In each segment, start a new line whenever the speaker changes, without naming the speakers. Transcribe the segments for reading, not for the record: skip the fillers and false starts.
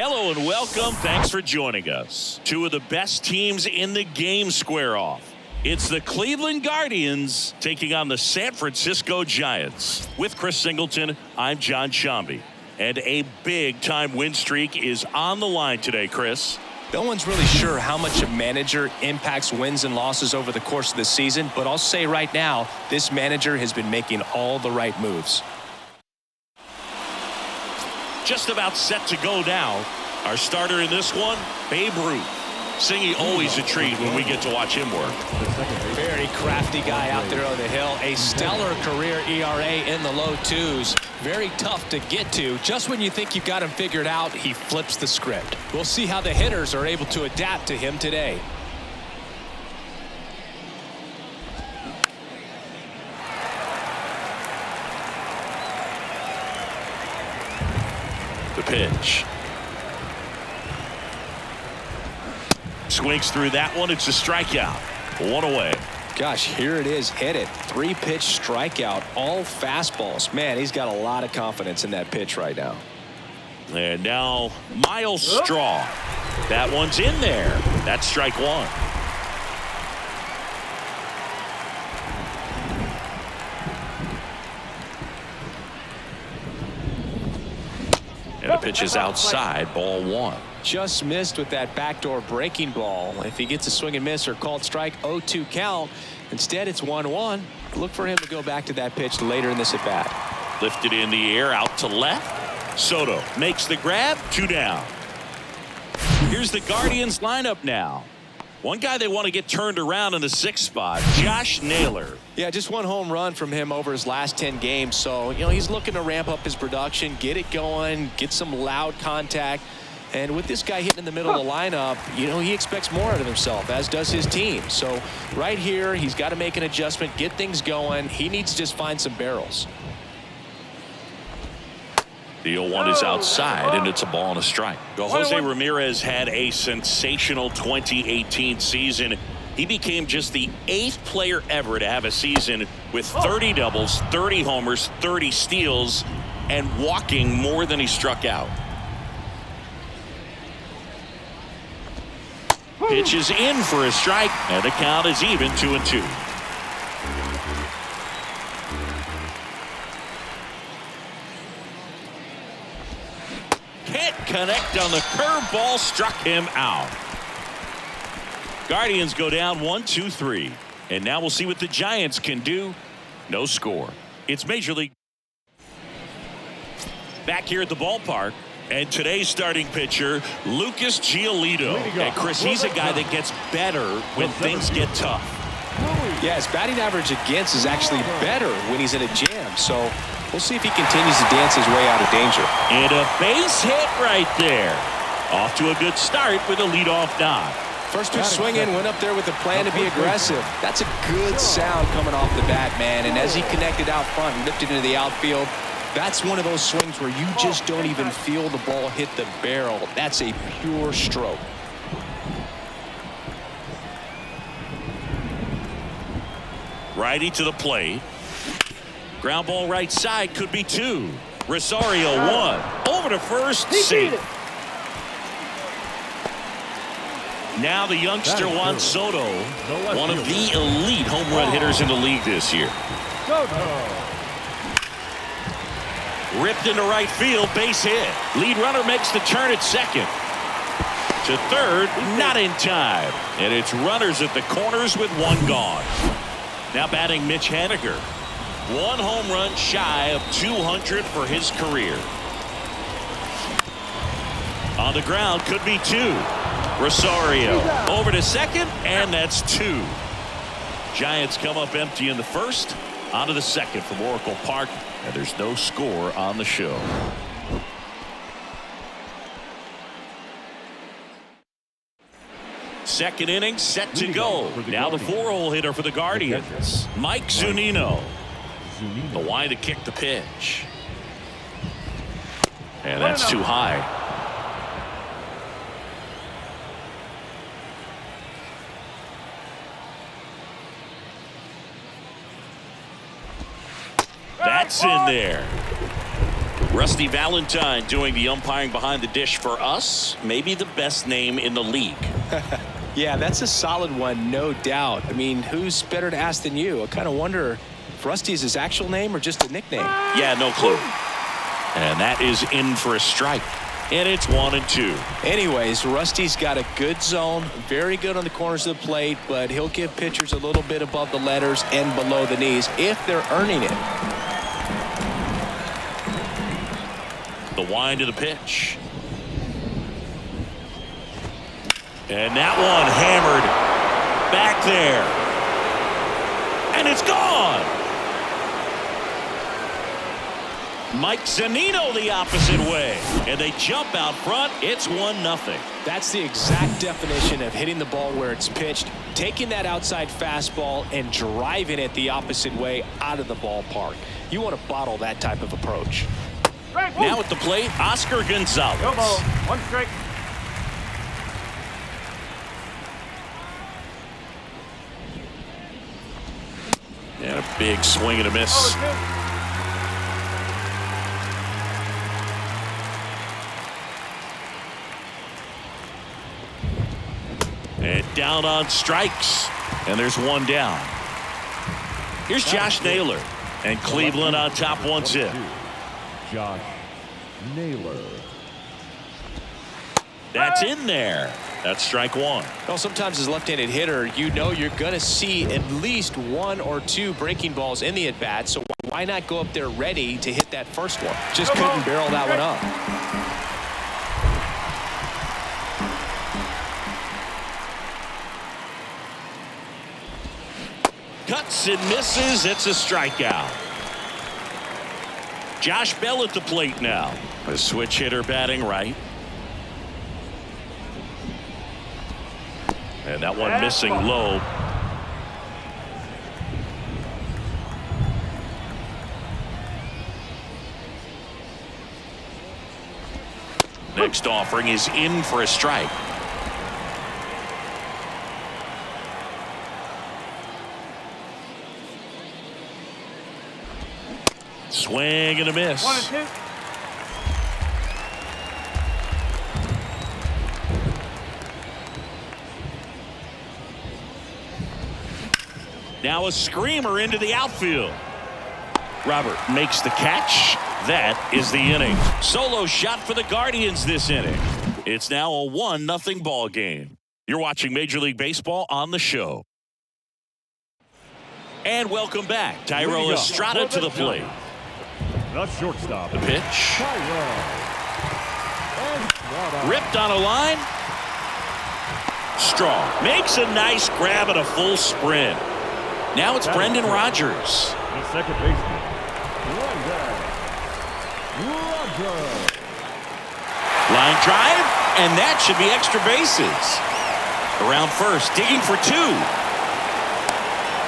Hello and welcome. Thanks for joining us. Two of the best teams in the game square off. It's the Cleveland Guardians taking on the San Francisco Giants. With Chris Singleton, I'm John Shambi. And a big-time win streak is on the line today, Chris.
No one's really sure how much a manager impacts wins and losses over the course of the season, but I'll say right now, this manager has been making all the right moves.
Just about set to go now. Our starter in this one, Babe Ruth. Singy always a treat when we get to watch him work.
Very crafty guy out there on the hill. A stellar career ERA in the low twos. Very tough to get to. Just when you think you've got him figured out, he flips the script. We'll see how the hitters are able to adapt to him today.
The pitch. Swings through that one. It's a strikeout. One away.
Gosh, here it is. Hit it. 3-pitch strikeout. All fastballs. Man, he's got a lot of confidence in that pitch right now.
And now Miles Straw. That one's in there. That's strike one. And the pitch is outside. Ball one.
Just missed with that backdoor breaking ball. If he gets a swing and miss or called strike, 0-2 count. Instead, it's 1-1. Look for him to go back to that pitch later in this at bat.
Lifted in the air out to left. Soto makes the grab. 2 down. Here's the Guardians lineup now. One guy they want to get turned around in the 6th spot, Josh Naylor.
Yeah, just 1 home run from him over his last 10 games. So, he's looking to ramp up his production, get it going, get some loud contact. And with this guy hitting in the middle of the lineup, he expects more out of himself, as does his team. So right here, he's got to make an adjustment, get things going. He needs to just find some barrels.
The 0-1 is outside, and it's a ball and a strike. Jose Ramirez had a sensational 2018 season. He became just the 8th player ever to have a season with 30 doubles, 30 homers, 30 steals, and walking more than he struck out. Pitch is in for a strike, and the count is even 2-2. Can't connect on the curveball, struck him out. Guardians go down 1-2-3. And now we'll see what the Giants can do. No score. It's Major League. Back here at the ballpark. And today's starting pitcher, Lucas Giolito. And Chris, he's a guy that gets better when things get tough.
Yeah, his batting average against is actually better when he's in a jam. So we'll see if he continues to dance his way out of danger.
And a base hit right there. Off to a good start with a leadoff knock.
First pitch swinging, went up there with a plan to be aggressive. That's a good sound coming off the bat, man. And as he connected out front and lifted into the outfield, that's one of those swings where you just don't even feel the ball hit the barrel. That's a pure stroke.
Righty to the plate. Ground ball right side, could be 2. Rosario 1. Over to first, safe. Now the youngster Juan Soto, one of the elite home run hitters in the league this year. Ripped into right field, base hit. Lead runner makes the turn at second. To third, not in time. And it's runners at the corners with 1 gone. Now batting Mitch Haniger. 1 home run shy of 200 for his career. On the ground, could be 2. Rosario over to second, and that's 2. Giants come up empty in the first. Onto the second from Oracle Park, and there's no score on the show. Second inning set to go. Now the 4-hole hitter for the Guardians, Mike Zunino. The wide to kick the pitch. And that's too high. That's in there. Rusty Valentine doing the umpiring behind the dish for us. Maybe the best name in the league.
Yeah, that's a solid one, no doubt. I mean, who's better to ask than you? I kind of wonder if Rusty is his actual name or just a nickname.
Yeah, no clue. And that is in for a strike. And it's 1-2.
Anyways, Rusty's got a good zone, very good on the corners of the plate, but he'll give pitchers a little bit above the letters and below the knees if they're earning it.
The wind of the pitch. And that one hammered back there. And it's gone. Mike Zunino the opposite way. And they jump out front. It's 1-0.
That's the exact definition of hitting the ball where it's pitched, taking that outside fastball and driving it the opposite way out of the ballpark. You want to bottle that type of approach.
Now at the plate, Oscar Gonzalez.
Go ball. 1 strike.
And a big swing and a miss. And down on strikes. And there's one down. Here's Josh Naylor. And Cleveland on top 1-0.
Josh Naylor.
That's in there. That's strike one.
Well, sometimes as a left-handed hitter, you know you're going to see at least 1 or 2 breaking balls in the at-bat, so why not go up there ready to hit that first one? Just couldn't barrel that one up.
Cuts and misses. It's a strikeout. Josh Bell at the plate now. A switch hitter batting right. And that one missing low. Next offering is in for a strike. Swing and a miss.
1-2.
Now a screamer into the outfield. Robert makes the catch. That is the inning. Solo shot for the Guardians this inning. It's now a 1-0 ball game. You're watching Major League Baseball on the show. And welcome back. Thairo Estrada to the plate.
The shortstop.
The pitch.
Estrada.
Ripped on a line. Strong makes a nice grab at a full sprint. Now it's Brendan Rodgers.
The second baseman. Brendan Rodgers.
Line drive, and that should be extra bases. Around first, digging for 2.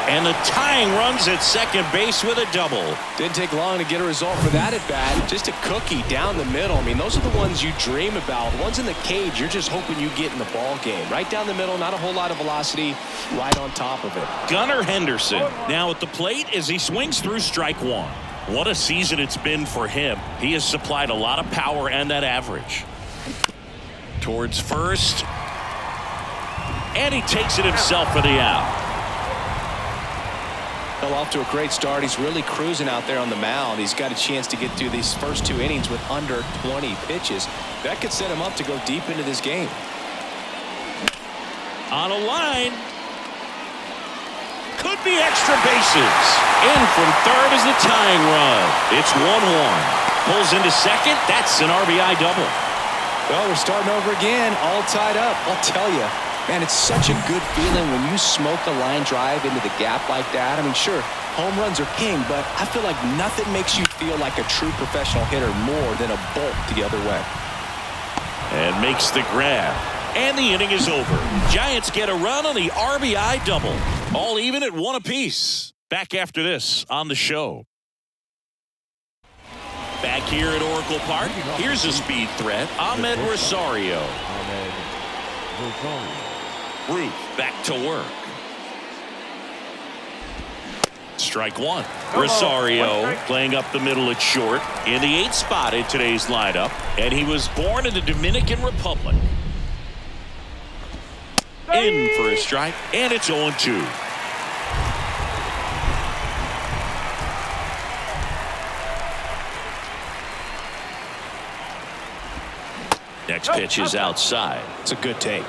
And the tying runs at second base with a double.
Didn't take long to get a result for that at bat. Just a cookie down the middle. I mean, those are the ones you dream about. The ones in the cage, you're just hoping you get in the ball game. Right down the middle, not a whole lot of velocity, right on top of it.
Gunnar Henderson now at the plate as he swings through strike one. What a season it's been for him. He has supplied a lot of power and that average. Towards first. And he takes it himself for the out.
Well, off to a great start. He's really cruising out there on the mound. He's got a chance to get through these first 2 innings with under 20 pitches. That could set him up to go deep into this game.
On a line. Could be extra bases. In from third is the tying run. It's 1-1. Pulls into second. That's an RBI double.
Well, we're starting over again, all tied up. I'll tell you, man, it's such a good feeling when you smoke a line drive into the gap like that. I mean, sure, home runs are king, but I feel like nothing makes you feel like a true professional hitter more than a bolt the other way.
And makes the grab. And the inning is over. Giants get a run on the RBI double. All even at 1 apiece. Back after this on the show. Back here at Oracle Park, here's a speed threat. Ahmed Rosario. Ruth back to work. Strike one. Rosario playing up the middle at short in the 8th spot in today's lineup, and he was born in the Dominican Republic. In for a strike, and it's 0-2. Next pitch is outside.
It's a good take.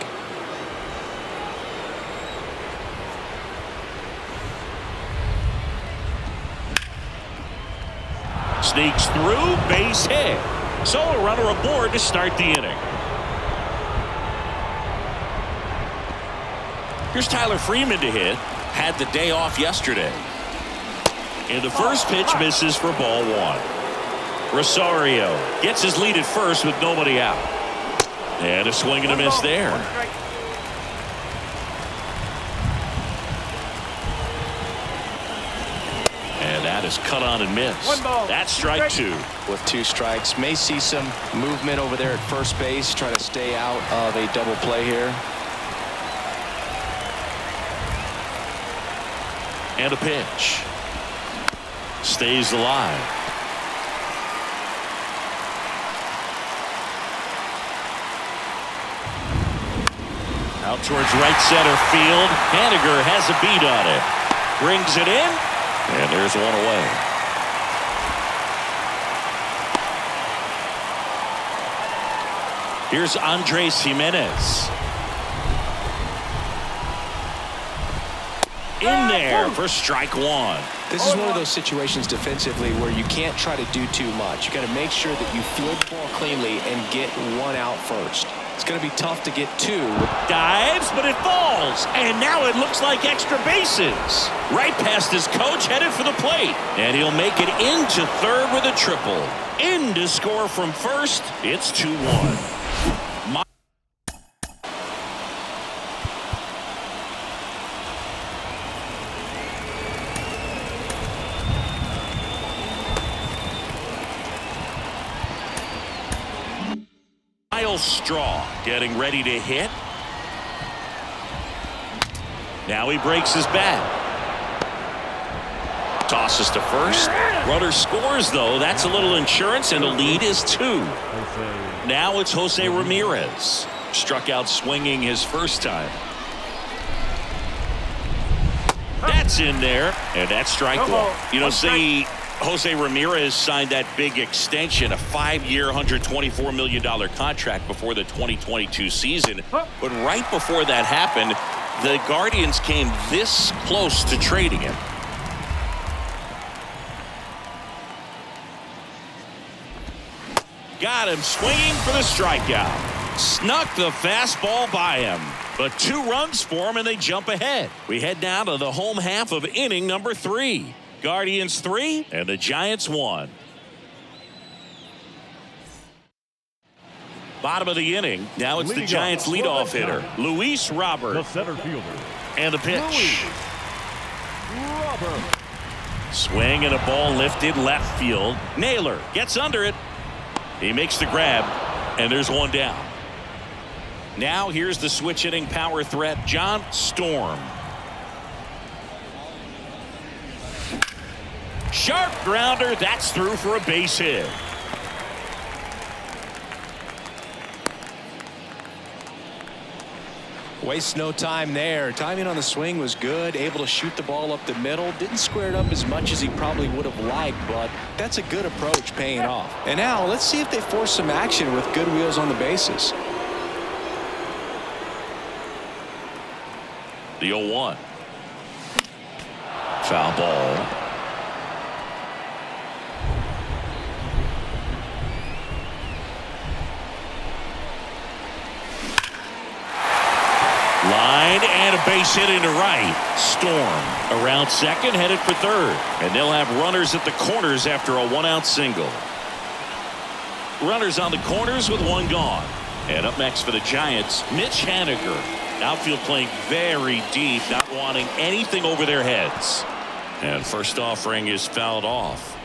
Sneaks through, base hit. So a runner aboard to start the inning. Here's Tyler Freeman to hit. Had the day off yesterday. And the first pitch misses for ball one. Rosario gets his lead at first with nobody out. And a swing and a miss there. And that is cut on and missed. That's strike two.
With 2 strikes, may see some movement over there at first base. Try to stay out of a double play here.
And a pitch. Stays alive. Out towards right center field. Haniger has a beat on it. Brings it in. And there's one away. Here's Andres Jimenez. In there for strike one.
This is one of those situations defensively where you can't try to do too much. You got to make sure that you field the ball cleanly and get 1 out first. It's going to be tough to get 2.
Dives, but it falls. And now it looks like extra bases. Right past his coach, headed for the plate. And he'll make it into third with a triple. In to score from first. It's 2-1. Straw getting ready to hit. Now he breaks his bat. Tosses to first. Runner scores, though. That's a little insurance, and the lead is 2. Now it's Jose Ramirez. Struck out swinging his first time. That's in there, and that's strike one. You know, see, Jose Ramirez signed that big extension, a 5-year, $124 million contract before the 2022 season. But right before that happened, the Guardians came this close to trading him. Got him swinging for the strikeout. Snuck the fastball by him. But 2 runs for him, and they jump ahead. We head now to the home half of inning number 3. Guardians 3 and the Giants 1. Bottom of the inning. Now it's the Giants leadoff hitter, Luis Robert.
The center fielder.
And the pitch. Swing and a ball lifted left field. Naylor gets under it. He makes the grab, and there's 1 down. Now here's the switch hitting power threat, John Storm. Sharp grounder. That's through for a base hit.
Wastes no time there. Timing on the swing was good. Able to shoot the ball up the middle. Didn't square it up as much as he probably would have liked, but that's a good approach paying off. And now let's see if they force some action with good wheels on the bases.
The 0-1. Foul ball. Line and a base hit into right. Storm around second, headed for third. And they'll have runners at the corners after a 1-out single. Runners on the corners with 1 gone. And up next for the Giants, Mitch Haniger. Outfield playing very deep, not wanting anything over their heads. And first offering is fouled off.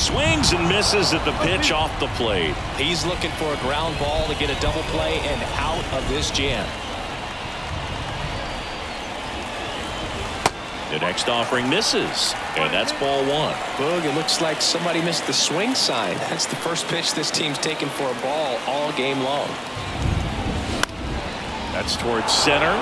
Swings and misses at the pitch off the plate.
He's looking for a ground ball to get a double play and out of this jam.
The next offering misses, and that's ball one.
Boog, it looks like somebody missed the swing sign. That's the first pitch this team's taken for a ball all game long.
That's towards center.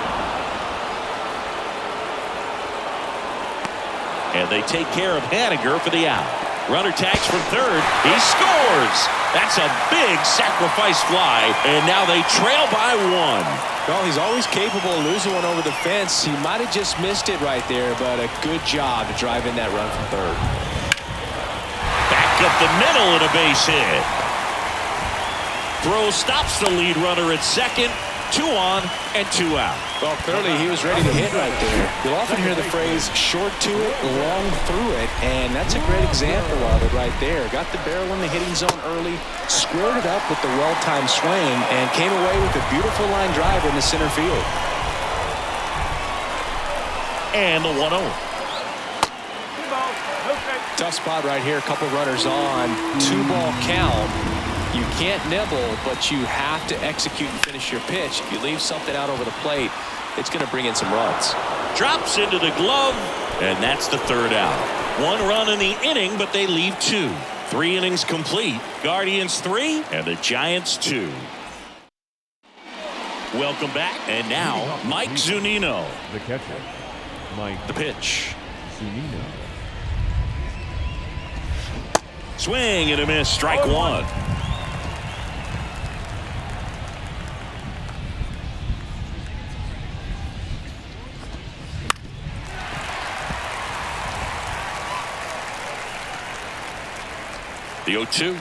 And they take care of Haniger for the out. Runner tags from third. He scores. That's a big sacrifice fly, and now they trail by one.
Well, he's always capable of losing one over the fence. He might have just missed it right there, but a good job to drive in that run from third.
Back up the middle and a base hit. Throw stops the lead runner at second. 2 on and 2 out.
Well, clearly he was ready to hit right there. You'll often hear the phrase short to it, long through it, and that's a great example of it right there. Got the barrel in the hitting zone early, squared it up with the well-timed swing, and came away with a beautiful line drive in the center field.
And the 1-0.
Tough spot right here. A couple runners on. 2-ball count. You can't nibble, but you have to execute and finish your pitch. If you leave something out over the plate, it's going to bring in some runs.
Drops into the glove, and that's the third out. 1 run in the inning, but they leave 2. 3 innings complete. Guardians 3 and the Giants 2. Welcome back, and now Mike Zunino.
The catcher, Mike.
The pitch.
Zunino.
Swing and a miss. Strike 1. The 0-2.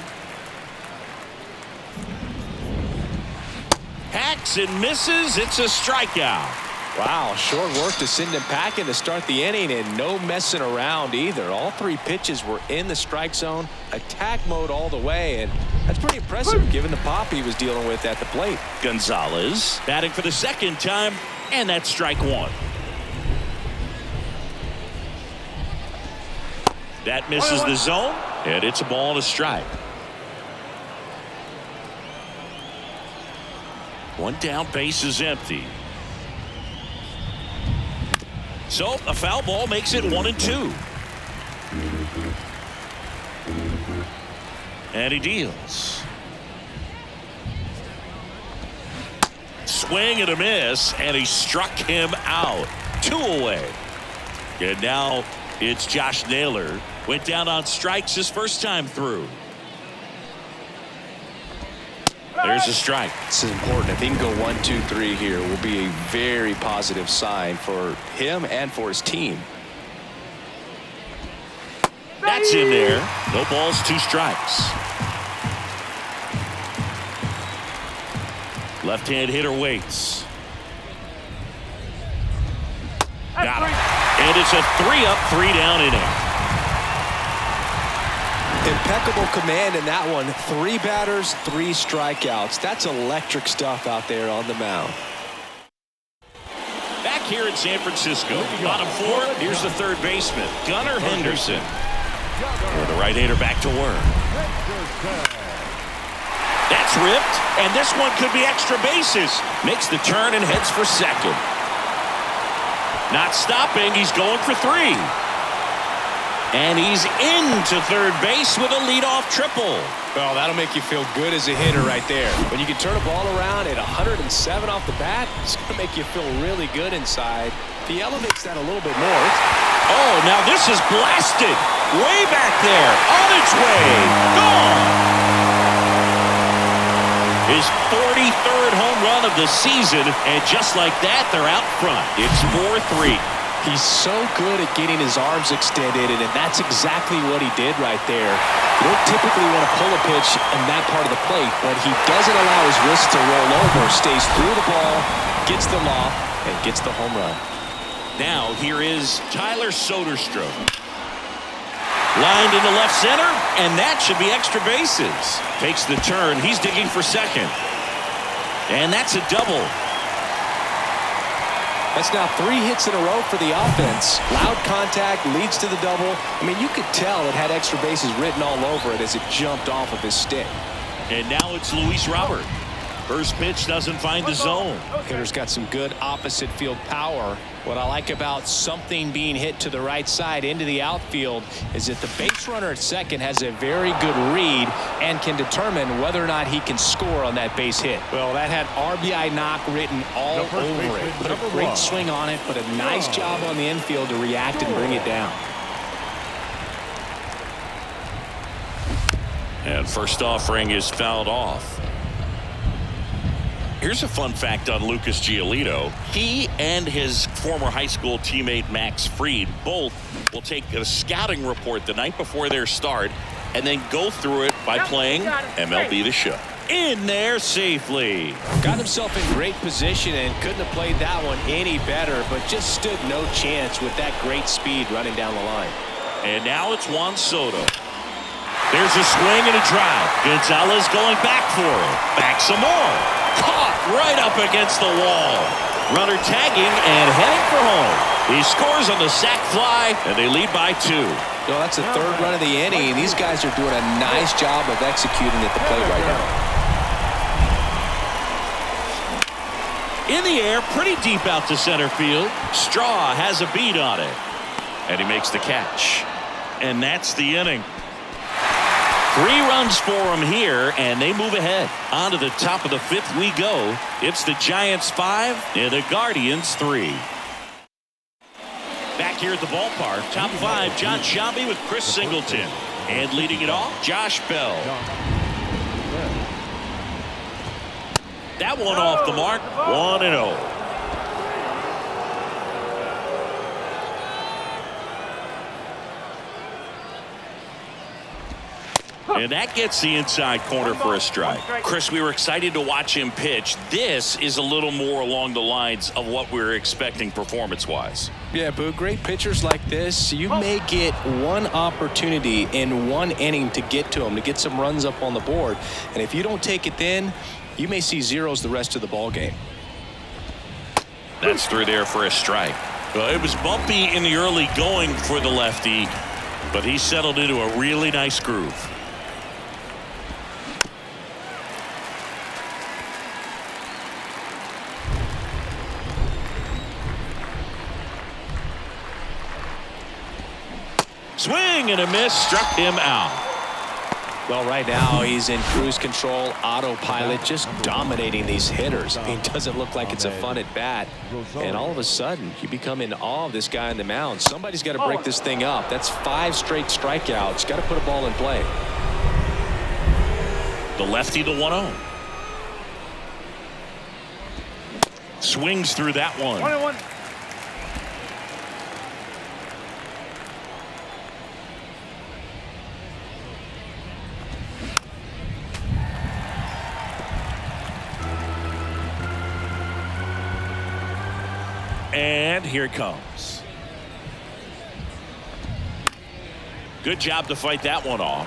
Hacks and misses. It's a strikeout.
Wow, short work to send him packing to start the inning, and no messing around either. All 3 pitches were in the strike zone, attack mode all the way, and that's pretty impressive given the pop he was dealing with at the plate.
Gonzalez batting for the second time, and that's strike 1. That misses the zone, and it's a ball and a strike. 1 down, base is empty. So a foul ball makes it 1-2. And he deals. Swing and a miss, and he struck him out. 2 away. And now it's Josh Naylor. Went down on strikes his first time through. There's a strike.
This is important. If he can go 1, 2, 3 here, will be a very positive sign for him and for his team.
That's in there. No balls, 2 strikes. Left-hand hitter waits. Got him. And it's a 3-up, 3-down inning.
Impeccable command in that one. 3 batters, 3 strikeouts. That's electric stuff out there on the mound.
Back here in San Francisco, bottom 4, here's the third baseman, Gunnar Henderson. And the right-hander back to work. That's ripped, and this one could be extra bases. Makes the turn and heads for second. Not stopping, he's going for 3. And he's into third base with a leadoff triple.
Well, that'll make you feel good as a hitter right there. When you can turn a ball around at 107 off the bat, it's going to make you feel really good inside. If he elevates that a little bit more.
Oh, now this is blasted. Way back there. On its way. Gone. His 43rd home run of the season. And just like that, they're out front. It's 4-3.
He's so good at getting his arms extended, and that's exactly what he did right there. You don't typically want to pull a pitch in that part of the plate, but he doesn't allow his wrist to roll over, stays through the ball, gets the loft, and gets the home run.
Now here is Tyler Soderstrom. Lined into left center, and that should be extra bases. Takes the turn. He's digging for second. And that's a double.
That's now 3 hits in a row for the offense. Loud contact leads to the double. I mean, you could tell it had extra bases written all over it as it jumped off of his stick.
And now it's Luis Robert. First pitch doesn't find the zone.
Hitter's got some good opposite field power. What I like about something being hit to the right side into the outfield is that the base runner at second has a very good read and can determine whether or not he can score on that base hit. Well, that had RBI knock written all over it. Put a great swing on it, but a nice job on the infield to react and bring it down.
And first offering is fouled off. Here's a fun fact on Lucas Giolito. He and his former high school teammate Max Fried both will take a scouting report the night before their start and then go through it by playing MLB The Show. In there safely.
Got himself in great position and couldn't have played that one any better, but just stood no chance with that great speed running down the line.
And now it's Juan Soto. There's a swing and a drive. Gonzalez going back for it. Back some more. Caught right up against the wall. Runner tagging and heading for home. He scores on the sac fly, and they lead by 2.
Well, that's the 3rd run of the inning. These guys are doing a nice job of executing at the plate right now.
In the air, pretty deep out to center field. Straw has a beat on it. And he makes the catch. And that's the inning. 3 runs for him here, and they move ahead. On to the top of the 5th we go. It's the Giants 5 and the Guardians 3. Back here at the ballpark, top 5, John Sciambi with Chris Singleton. And leading it off, Josh Bell. That one off the mark, 1-0. And that gets the inside corner for a strike. Chris, we were excited to watch him pitch. This is a little more along the lines of what we were expecting performance-wise.
Yeah, Boo, great pitchers like this, you may get one opportunity in one inning to get to them, to get some runs up on the board. And if you don't take it then, you may see zeros the rest of the ball game.
That's through there for a strike. Well, it was bumpy in the early going for the lefty, but he settled into a really nice groove. Swing and a miss, struck him out.
Well, right now he's in cruise control, autopilot, just dominating these hitters. I mean, it doesn't look like it's a fun at bat. And all of a sudden, you become in awe of this guy on the mound. Somebody's got to break this thing up. That's 5 straight strikeouts. Got to put a ball in play.
The lefty, the 1-0. Swings through that one.
1-1.
And here it comes. Good job to fight that one off.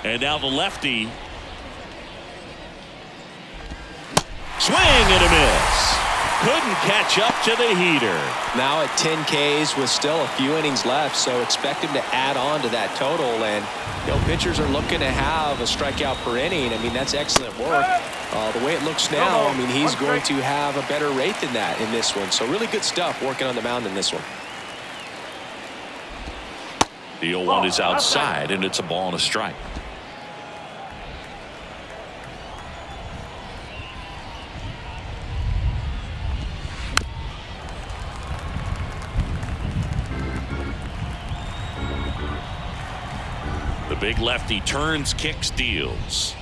And now the lefty. Swing and a miss. Couldn't catch up to the heater.
Now at 10 Ks with still a few innings left, so expect him to add on to that total. And you know, pitchers are looking to have a strikeout per inning. I mean, that's excellent work. The way it looks now, I mean, he's going to have a better rate than that in this one. So really good stuff working on the mound in this one.
The 0-1 is outside, and it's a ball and a strike. The big lefty turns, kicks, deals.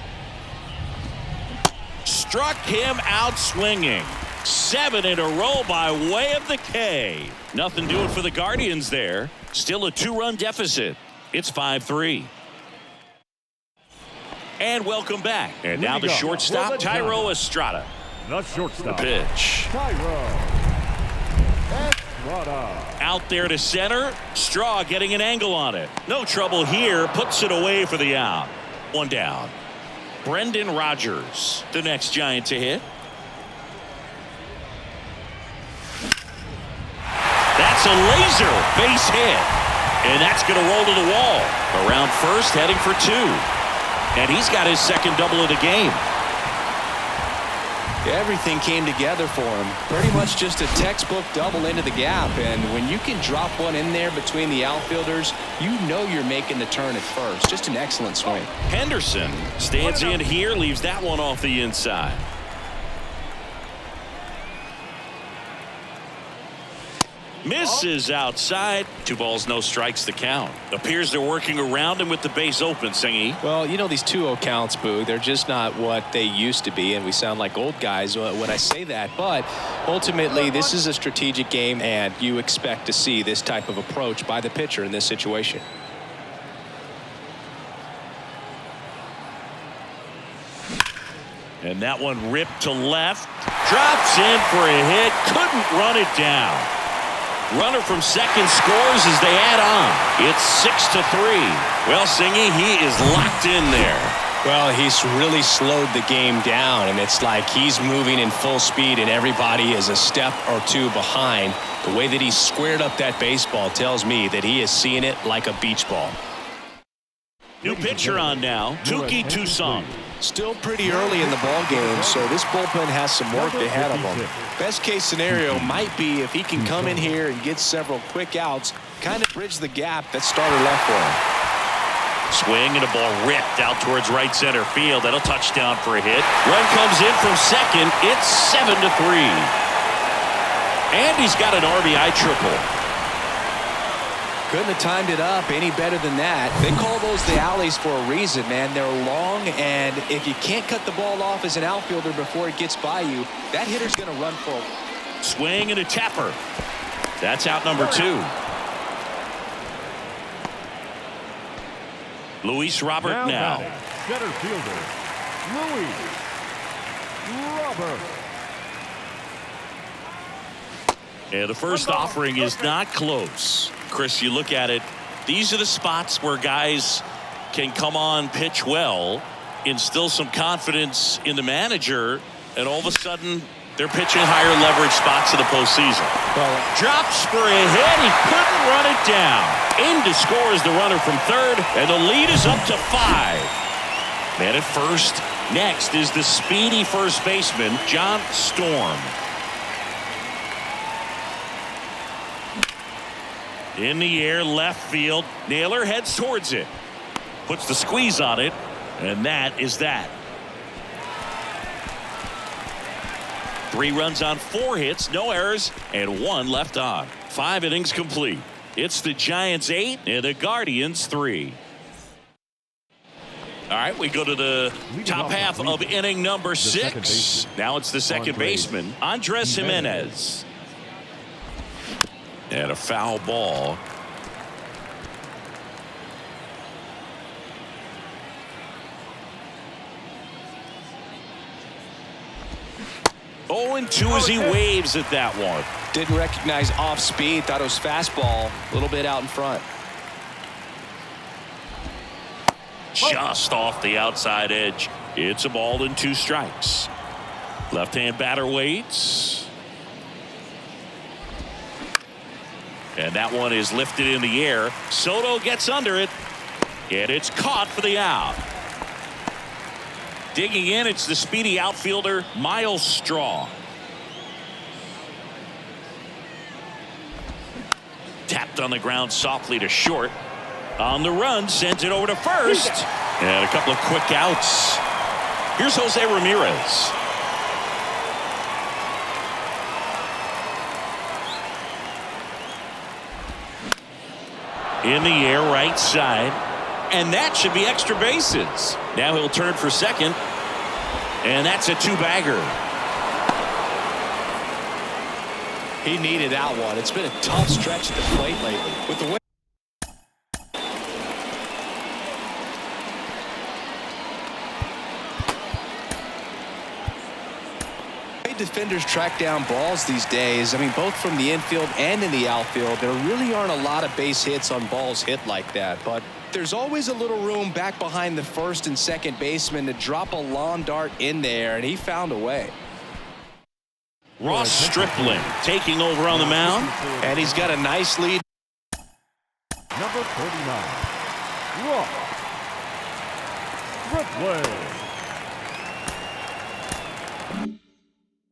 Struck him out swinging. 7 in a row by way of the K. Nothing doing for the Guardians there. Still a 2-run deficit. It's 5-3. And welcome back. And now the shortstop, Thairo Estrada.
The shortstop.
The pitch.
Thairo Estrada.
Out there to center. Straw getting an angle on it. No trouble here. Puts it away for the out. 1 down. Brendan Rodgers, the next Giant to hit. That's a laser base hit. And that's going to roll to the wall. Around first, heading for 2. And he's got his second double of the game.
Everything came together for him. Pretty much just a textbook double into the gap. And when you can drop one in there between the outfielders, you know you're making the turn at first. Just an excellent swing.
Henderson stands in here, leaves that one off the inside. Misses outside. 2 balls, no strikes, the count. Appears they're working around him with the base open, Singy.
Well, you know, these 2-0 counts, Boo, they're just not what they used to be, and we sound like old guys when I say that. But ultimately, this is a strategic game, and you expect to see this type of approach by the pitcher in this situation.
And that one ripped to left. Drops in for a hit. Couldn't run it down. Runner from second scores as they add on. It's 6-3. Well, Singy, he is locked in there.
Well, he's really slowed the game down, and it's like he's moving in full speed, and everybody is a step or 2 behind. The way that he squared up that baseball tells me that he is seeing it like a beach ball.
New pitcher on now, Touki Toussaint.
Still pretty early in the ball game, so this bullpen has some work ahead of him. Best case scenario might be if he can come in here and get several quick outs, kind of bridge the gap that starter left for him.
Swing and a ball ripped out towards right center field. That'll touchdown for a hit. Run comes in from second. It's 7-3. And he's got an RBI triple.
Couldn't have timed it up any better than that. They call those the alleys for a reason, man. They're long, and if you can't cut the ball off as an outfielder before it gets by you, that hitter's going to run for it.
Swing and a tapper. That's out number 2. Luis Robert now.
Center fielder, Luis Robert.
And the first offering is not close. Chris, you look at it, these are the spots where guys can come on, pitch well, instill some confidence in the manager, and all of a sudden they're pitching higher leverage spots in the postseason.
Well,
drops for a hit. He couldn't run it down. In to score is the runner from third, and the lead is up to 5. Man at first. Next is the speedy first baseman, John Storm. In the air, left field. Naylor heads towards it. Puts the squeeze on it, and that is that. 3 runs on 4 hits, no errors, and 1 left on. 5 innings complete. It's the Giants 8 and the Guardians 3. All right, we go to the top half of inning number 6. Now it's the second baseman, Andres Jimenez. And a foul ball. Oh, and 2 as he waves at that one.
didn't recognize off speed, thought it was fastball, a little bit out in front.
Just off the outside edge. It's a ball and 2 strikes. Left-hand batter waits. And that one is lifted in the air. Soto gets under it. And it's caught for the out. Digging in, it's the speedy outfielder, Miles Straw. Tapped on the ground softly to short. On the run, sends it over to first. And a couple of quick outs. Here's Jose Ramirez. In the air, right side. And that should be extra bases. Now he'll turn for second. And that's a 2-bagger.
He needed that one. It's been a tough stretch at the plate lately. With the way defenders track down balls these days, I mean, both from the infield and in the outfield, there really aren't a lot of base hits on balls hit like that, but there's always a little room back behind the first and second baseman to drop a long dart in there, and he found a way.
Ross Stripling taking over on the mound,
and he's got a nice lead.
Number 49, Ross Stripling.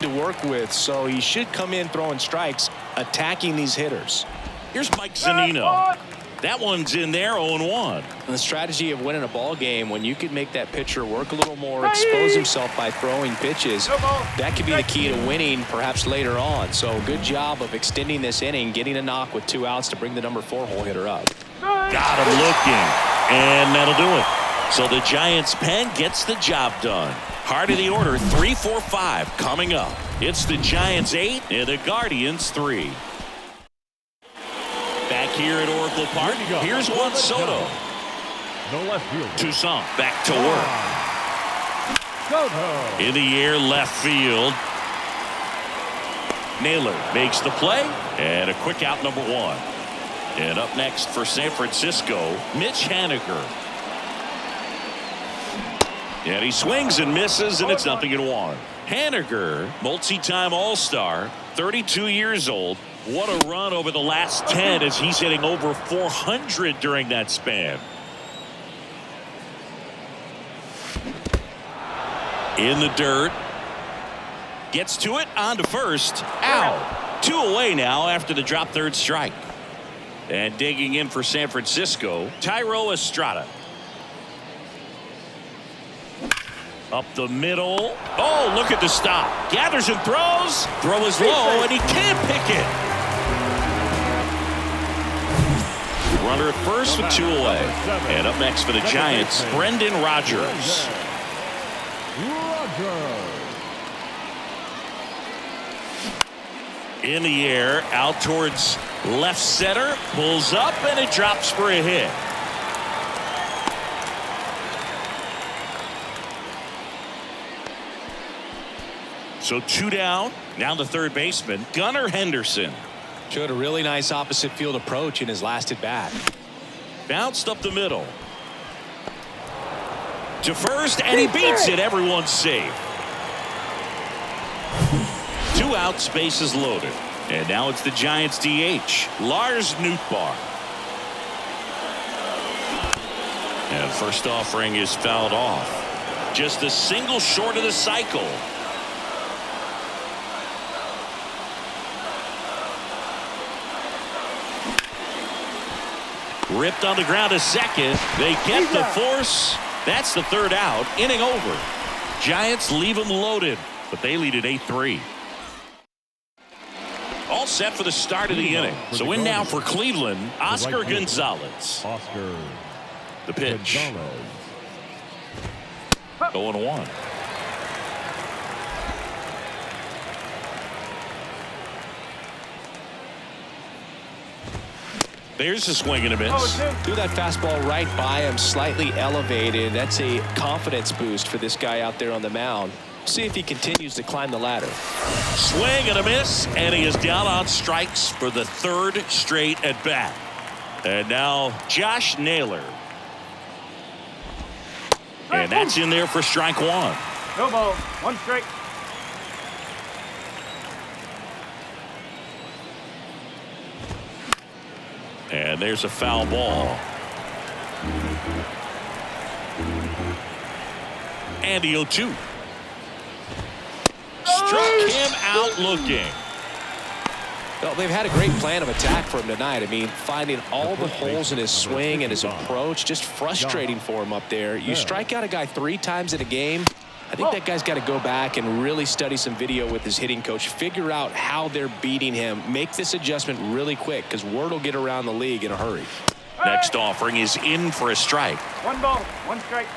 To work with, so he should come in throwing strikes, attacking these hitters.
Here's Mike Zunino. That one's in there, 0-1.
The strategy of winning a ball game, when you can make that pitcher work a little more, expose himself by throwing pitches, that could be the key to winning perhaps later on. So good job of extending this inning, getting a knock with 2 outs to bring the number 4 hole hitter up.
Got him looking, and that'll do it. So the Giants pen gets the job done. Heart of the order, 3, 4, 5 coming up. It's the Giants 8 and the Guardians 3. Back here at Oracle Park, here's Juan Soto.
The left fielder,
Toussaint back to work.
Soto.
In the air, left field. Naylor makes the play, and a quick out, number 1. And up next for San Francisco, Mitch Haniger. And he swings and misses, and it's 0-1. Haniger, multi-time All-Star, 32 years old. What a run over the last 10 as he's hitting over 400 during that span. In the dirt. Gets to it, on to first. Out. 2 away now after the drop third strike. And digging in for San Francisco, Thairo Estrada. Up the middle. Oh, look at the stop. Gathers and throws. Throw is low, and he can't pick it. Runner at first with 2 away. And up next for the Giants, Brendan Rodgers. In the air, out towards left center. Pulls up, and it drops for a hit. So 2 down. Now the third baseman, Gunnar Henderson.
Showed a really nice opposite field approach in his last at bat.
Bounced up the middle. To first, and he beats it. Everyone's safe. 2 outs, bases loaded. And now it's the Giants DH, Lars Nootbaar. And first offering is fouled off. Just a single short of the cycle. Ripped on the ground to second. They get the force. That's the 3rd out. Inning over. Giants leave them loaded, but they lead at 8-3. All set for the start of the inning. So in now for Cleveland, Oscar Gonzalez.
Oscar.
The pitch. 0-1. There's a swing and a miss.
Threw that fastball right by him, slightly elevated. That's a confidence boost for this guy out there on the mound. See if he continues to climb the ladder.
Swing and a miss, and he is down on strikes for the 3rd straight at bat. And now Josh Naylor. And that's in there for strike 1.
No ball, 1 strike.
And there's a foul ball. Andy 0-2. Struck him out looking.
Well, they've had a great plan of attack for him tonight. I mean, finding all the holes in his swing and his approach, just frustrating for him up there. You strike out a guy 3 times in a game. I think that guy's got to go back and really study some video with his hitting coach, figure out how they're beating him, make this adjustment really quick, because word will get around the league in a hurry.
Next offering is in for a strike.
1 ball, 1 strike.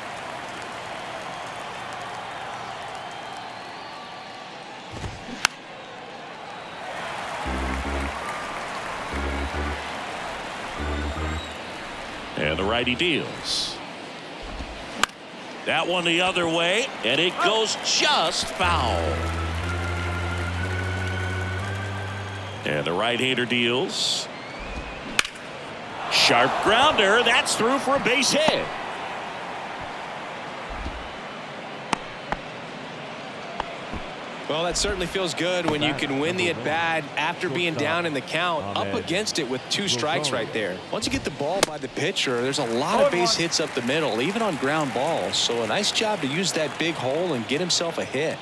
And the righty deals. That one the other way, and it goes just foul. And the right-hander deals. Sharp grounder. That's through for a base hit.
Well, that certainly feels good when you can win the at-bat after being down in the count, up against it with 2 strikes right there. Once you get the ball by the pitcher, there's a lot of base hits up the middle, even on ground balls. So a nice job to use that big hole and get himself a hit.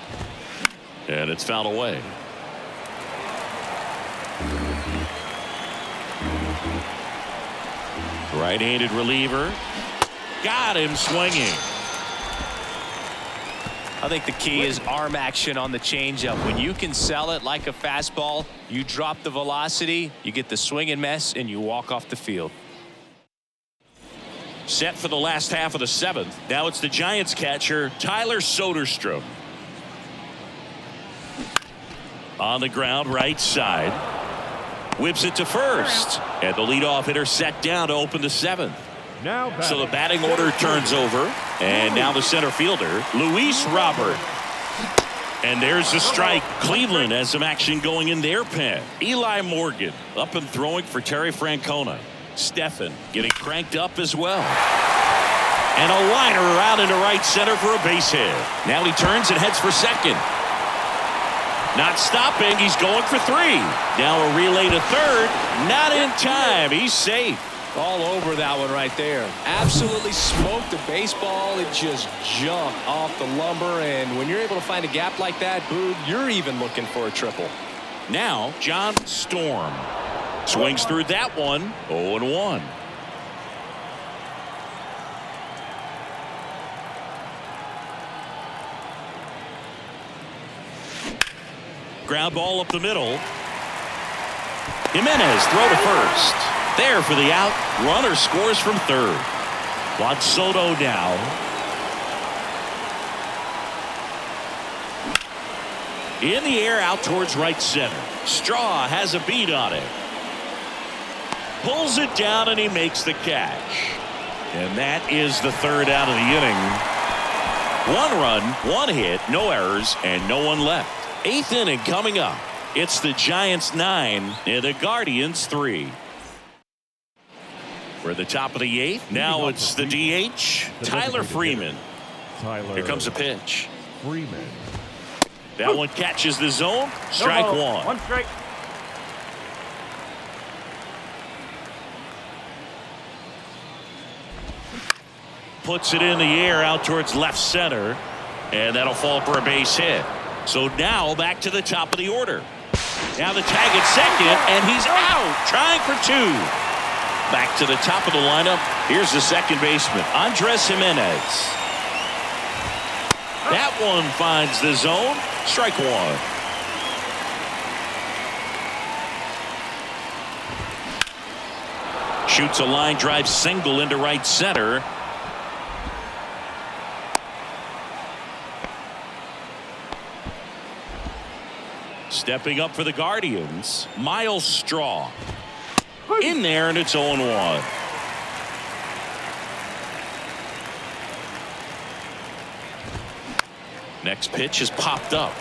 And it's fouled away. Right-handed reliever. Got him swinging.
I think the key is arm action on the changeup. When you can sell it like a fastball, you drop the velocity, you get the swing and miss, and you walk off the field.
Set for the last half of the 7th. Now it's the Giants catcher, Tyler Soderstrom. On the ground, right side. Whips it to first. And the leadoff hitter set down to open the 7th. So the batting order turns over. And now the center fielder, Luis Robert. And there's the strike. Cleveland has some action going in their pen. Eli Morgan up and throwing for Terry Francona. Stephan getting cranked up as well. And a liner out into right center for a base hit. Now he turns and heads for second. Not stopping. He's going for 3. Now a relay to third. Not in time. He's safe.
All over that one right there. Absolutely smoked the baseball. It just jumped off the lumber. And when you're able to find a gap like that, Boog, you're even looking for a triple.
Now John Storm swings through that one. 0-1. Ground ball up the middle. Jimenez throw to first. There for the out. Runner scores from third. Juan Soto now. In the air out towards right center. Straw has a beat on it. Pulls it down and he makes the catch. And that is the third out of the inning. 1 run, 1 hit, no errors, and no one left. 8th inning coming up. It's the Giants 9 and the Guardians 3. We're at the top of the 8th. Now it's the DH, Tyler Freeman. Here comes a pitch.
Freeman.
That one catches the zone. Strike 1.
1 strike.
Puts it in the air out towards left center. And that'll fall for a base hit. So now back to the top of the order. Now the tag at second, and he's out, trying for 2. Back to the top of the lineup. Here's the second baseman, Andres Jimenez. That one finds the zone. Strike 1. Shoots a line drive single into right center. Stepping up for the Guardians, Miles Straw. In there, and it's 0-1. Next pitch is popped up.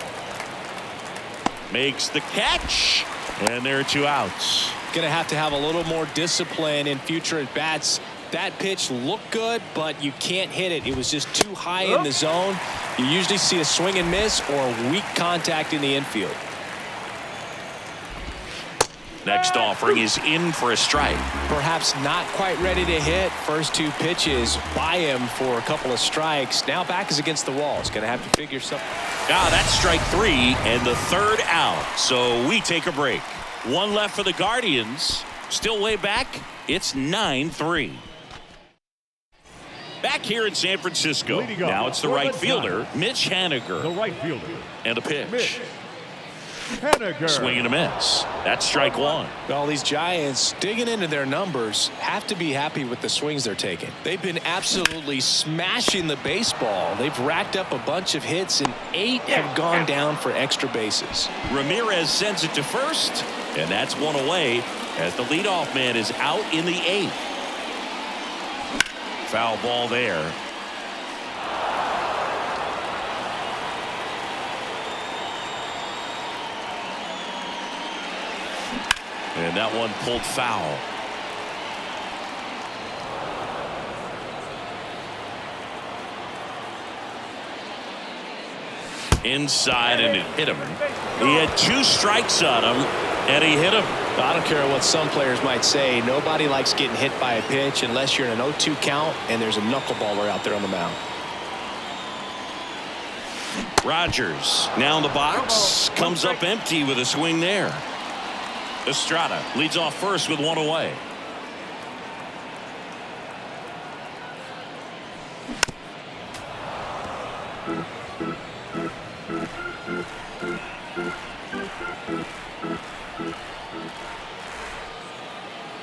Makes the catch, and there are 2 outs.
Going to have a little more discipline in future at bats. That pitch looked good, but you can't hit it. It was just too high in the zone. You usually see a swing and miss or weak contact in the infield.
Next offering is in for a strike.
Perhaps not quite ready to hit. First 2 pitches by him for a couple of strikes. Now back is against the wall. He's going to have to figure something.
That's strike 3 and the 3rd out. So we take a break. 1 left for the Guardians. Still way back. It's 9-3. Back here in San Francisco. Now it's the right fielder, Mitch Haniger.
The right fielder.
And a pitch.
Mitch Haniger.
Swing and a miss. That's strike 1.
Well, these Giants, digging into their numbers, have to be happy with the swings they're taking. They've been absolutely smashing the baseball. They've racked up a bunch of hits, and 8 have gone down for extra bases.
Ramirez sends it to first, and that's 1 away as the leadoff man is out in the 8th. Foul ball there. And that one pulled foul. inside, and it hit him. He had 2 strikes on him, and he hit him.
I don't care what some players might say. Nobody likes getting hit by a pitch unless you're in an 0-2 count and there's a knuckleballer out there on the mound.
Rogers now in the box, comes up empty with a swing there. Estrada leads off first with 1 away.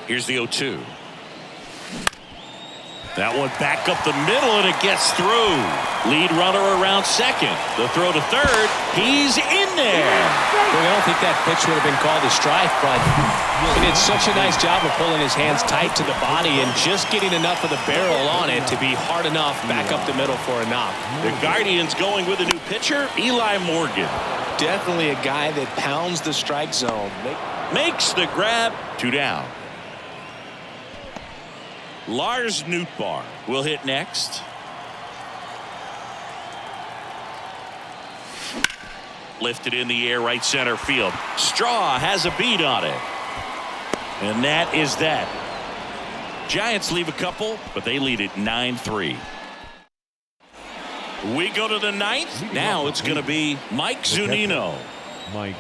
Here's the 0-2. That one back up the middle, and it gets through. Lead runner around second. The throw to third. He's in there.
Well, I don't think that pitch would have been called a strike, but he did such a nice job of pulling his hands tight to the body and just getting enough of the barrel on it to be hard enough back up the middle for a knock.
The Guardians going with a new pitcher, Eli Morgan.
Definitely a guy that pounds the strike zone.
Makes the grab. 2 down. Lars Nootbaar will hit next. Lifted in the air, right center field. Straw has a beat on it. And that is that. Giants leave a couple, but they lead it 9-3. We go to the 9th. Now it's going to be Mike Zunino.
Mike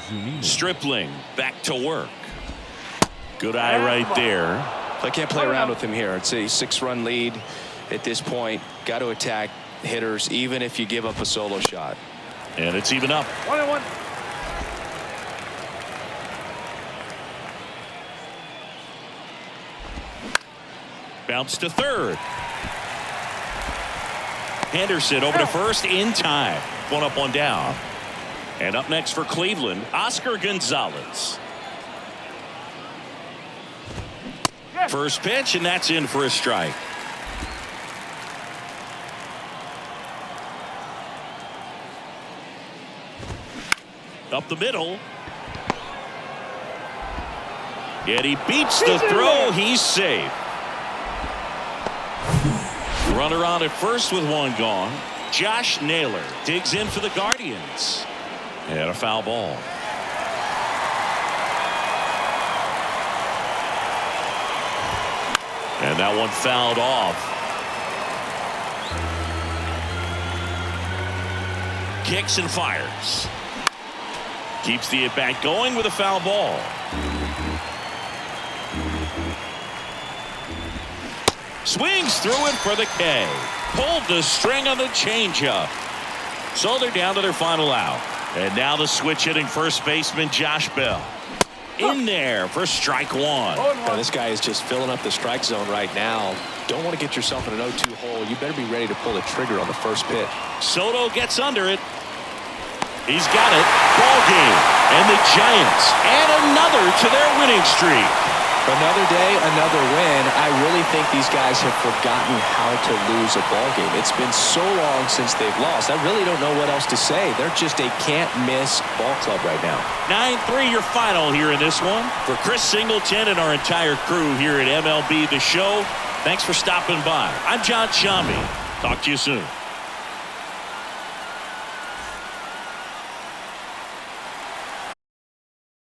Zunino.
Stripling back to work. Good eye right there.
I can't play around with him here. It's a 6-run lead at this point. Got to attack hitters even if you give up a solo shot.
And it's even up.
1-1.
Bounce to third. Henderson over to first in time. 1 up, 1 down. And up next for Cleveland, Oscar Gonzalez. First pitch, and that's in for a strike. Up the middle. Yet he beats the throw. He's safe. Runner on at first with 1 gone. Josh Naylor digs in for the Guardians. And a foul ball. And that one fouled off. Kicks and fires. Keeps the at-bat going with a foul ball. Swings through it for the K. Pulled the string on the changeup. So they're down to their final out. And now the switch hitting first baseman Josh Bell. In there for strike 1.
Now, this guy is just filling up the strike zone right now. Don't want to get yourself in an 0-2 hole. You better be ready to pull the trigger on the first pitch.
Soto gets under it. He's got it. Ball game. And the Giants add another to their winning streak.
Another day, another win. I really think these guys have forgotten how to lose a ball game. It's been so long since they've lost. I really don't know what else to say. They're just a can't-miss ball club right now.
9-3 your final here in this one. For Chris Singleton and our entire crew here at MLB The Show, thanks for stopping by. I'm John Shambi. Talk to you soon.